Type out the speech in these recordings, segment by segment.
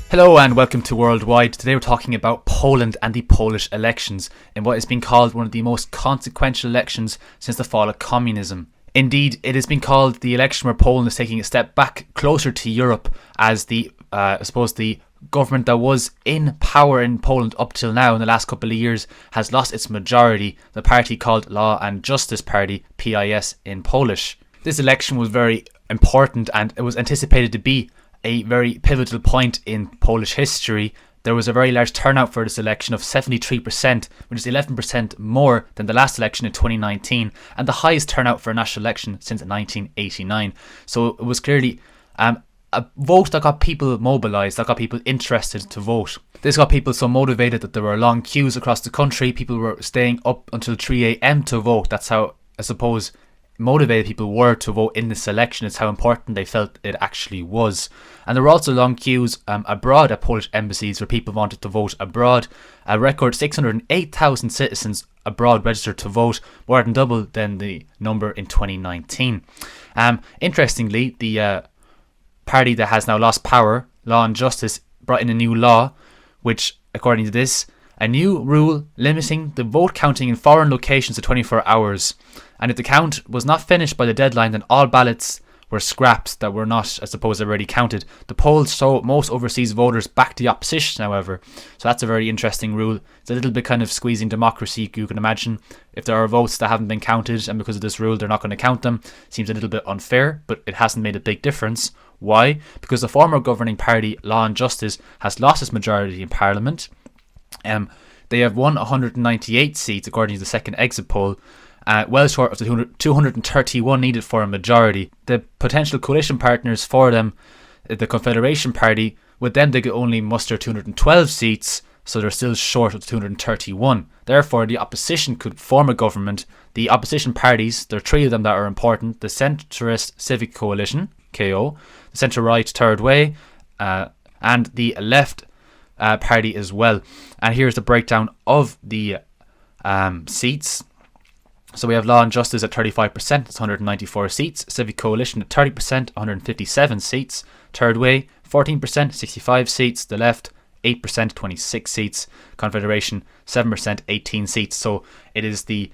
Hello and welcome to Worldwide. Today we're talking about Poland and the Polish elections in what has been called one of the most consequential elections since the fall of communism. Indeed, it has been called the election where Poland is taking a step back closer to Europe as the government that was in power in Poland up till now in the last couple of years has lost its majority, the party called Law and Justice Party, PiS in Polish. This election was very important and it was anticipated to be a very pivotal point in Polish history. There was a very large turnout for this election of 73%, which is 11% more than the last election in 2019 and the highest turnout for a national election since 1989. So it was clearly a vote that got people mobilised, that got people interested to vote. This got people so motivated that there were long queues across the country. People were staying up until 3 a.m. to vote. That's how, I suppose, motivated people were to vote in this election. It's how important they felt it actually was. And there were also long queues abroad at Polish embassies where people wanted to vote abroad. A record 608,000 citizens abroad registered to vote, more than double than the number in 2019. Interestingly, the party that has now lost power, Law and Justice, brought in a new law which, according to this, a new rule limiting the vote counting in foreign locations to 24 hours. And if the count was not finished by the deadline, then all ballots were scrapped that were not, I suppose, already counted. The polls show most overseas voters back the opposition, however. So that's a very interesting rule. It's a little bit kind of squeezing democracy, you can imagine. If there are votes that haven't been counted and because of this rule they're not going to count them, seems a little bit unfair, but it hasn't made a big difference. Why? Because the former governing party, Law and Justice, has lost its majority in Parliament. They have won 198 seats according to the second exit poll, well short of the 231 needed for a majority. The potential coalition partners for them, the Confederation Party, with them they could only muster 212 seats, so they're still short of the 231. Therefore, the opposition could form a government. The opposition parties, there are three of them that are important: the centrist Civic Coalition, KO, the centre-right Third Way, and the left party as well. And here's the breakdown of the seats. So we have Law and Justice at 35%, that's 194 seats. Civic Coalition at 30%, 157 seats. Third Way, 14%, 65 seats. The Left, 8%, 26 seats. Confederation, 7%, 18 seats. So it is the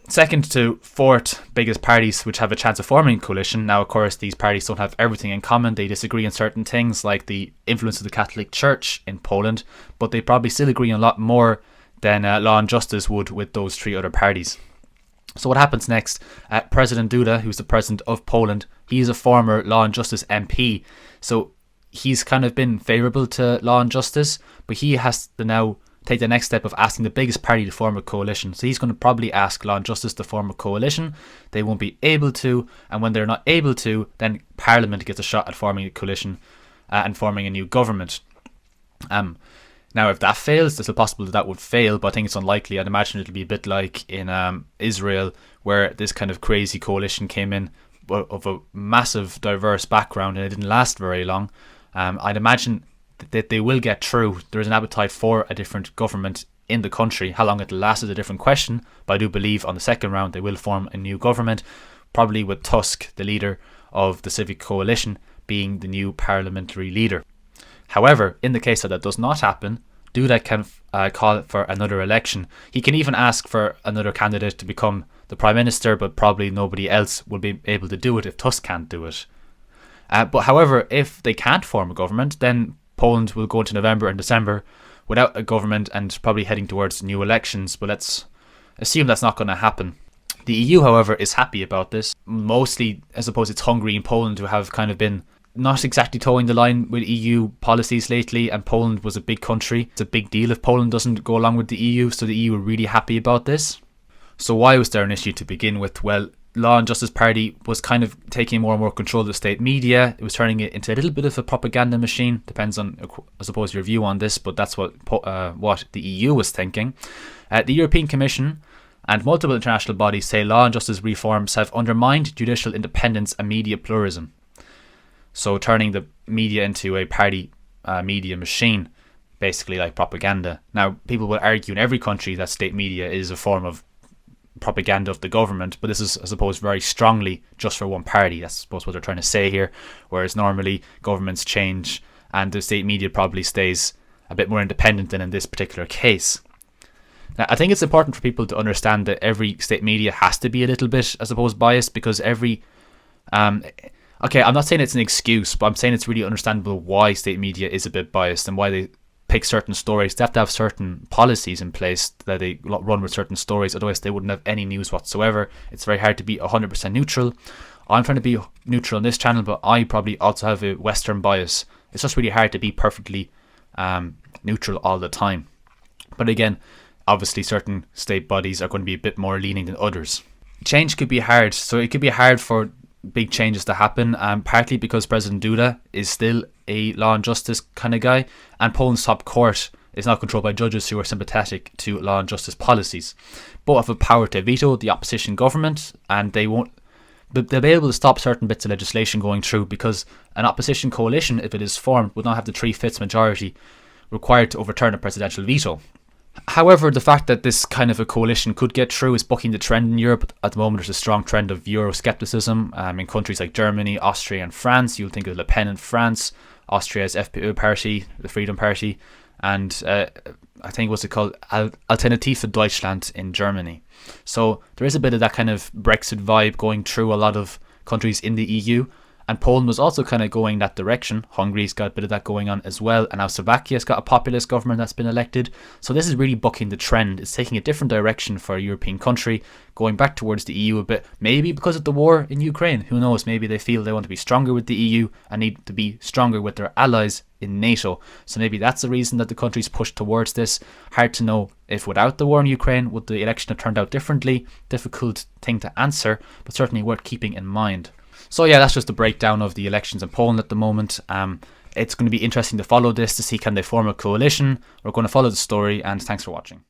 second to fourth biggest parties which have a chance of forming a coalition. Now, of course, these parties don't have everything in common. They disagree on certain things like the influence of the Catholic Church in Poland, but they probably still agree on a lot more than Law and Justice would with those three other parties. So what happens next? President Duda, who's the president of Poland, he's a former Law and Justice MP, so he's kind of been favourable to Law and Justice, but he has to now take the next step of asking the biggest party to form a coalition. So he's going to probably ask Law and Justice to form a coalition. They won't be able to, and when they're not able to, then Parliament gets a shot at forming a coalition and forming a new government. Now, if that fails, it's still possible that would fail, but I think it's unlikely. I'd imagine it'll be a bit like in Israel, where this kind of crazy coalition came in of a massive, diverse background, and it didn't last very long. I'd imagine that they will get through. There is an appetite for a different government in the country. How long it'll last is a different question, but I do believe on the second round they will form a new government, probably with Tusk, the leader of the Civic Coalition, being the new parliamentary leader. However, in the case that does not happen, Duda can call for another election. He can even ask for another candidate to become the Prime Minister, but probably nobody else will be able to do it if Tusk can't do it. But however, if they can't form a government, then Poland will go into November and December without a government and probably heading towards new elections, but let's assume that's not going to happen. The EU, however, is happy about this. Mostly, I suppose, it's Hungary and Poland who have kind of been not exactly towing the line with EU policies lately, and Poland was a big country. It's a big deal if Poland doesn't go along with the EU, so the EU are really happy about this. So why was there an issue to begin with? Well, Law and Justice Party was kind of taking more and more control of the state media. It was turning it into a little bit of a propaganda machine. Depends on, I suppose, your view on this, but that's what the EU was thinking. The European Commission and multiple international bodies say Law and Justice reforms have undermined judicial independence and media pluralism. So turning the media into a party media machine, basically like propaganda. Now, people will argue in every country that state media is a form of propaganda of the government, but this is, I suppose, very strongly just for one party. That's, I suppose, what they're trying to say here, whereas normally governments change and the state media probably stays a bit more independent than in this particular case. Now, I think it's important for people to understand that every state media has to be a little bit, I suppose, biased, because every... okay, I'm not saying it's an excuse, but I'm saying it's really understandable why state media is a bit biased and why they pick certain stories. They have to have certain policies in place that they run with certain stories, otherwise they wouldn't have any news whatsoever. It's very hard to be 100% neutral. I'm trying to be neutral on this channel, but I probably also have a Western bias. It's just really hard to be perfectly neutral all the time. But again, obviously certain state bodies are going to be a bit more lenient than others. Change could be hard, so it could be hard for big changes to happen, partly because President Duda is still a law and justice kind of guy, and Poland's top court is not controlled by judges who are sympathetic to law and justice policies. Both have a power to veto the opposition government, and they'll be able to stop certain bits of legislation going through, because an opposition coalition, if it is formed, would not have the 3/5 majority required to overturn a presidential veto. However, the fact that this kind of a coalition could get through is bucking the trend in Europe. At the moment, there's a strong trend of Euroscepticism in countries like Germany, Austria and France. You'll think of Le Pen in France, Austria's FPÖ party, the Freedom Party, and I think what's it called, Alternative für Deutschland in Germany. So there is a bit of that kind of Brexit vibe going through a lot of countries in the EU. And Poland was also kind of going that direction. Hungary's got a bit of that going on as well. And now Slovakia's got a populist government that's been elected. So this is really bucking the trend. It's taking a different direction for a European country, going back towards the EU a bit. Maybe because of the war in Ukraine. Who knows? Maybe they feel they want to be stronger with the EU and need to be stronger with their allies in NATO. So maybe that's the reason that the country's pushed towards this. Hard to know if without the war in Ukraine, would the election have turned out differently? Difficult thing to answer, but certainly worth keeping in mind. So yeah, that's just a breakdown of the elections in Poland at the moment. It's going to be interesting to follow this, to see can they form a coalition. We're going to follow the story, and thanks for watching.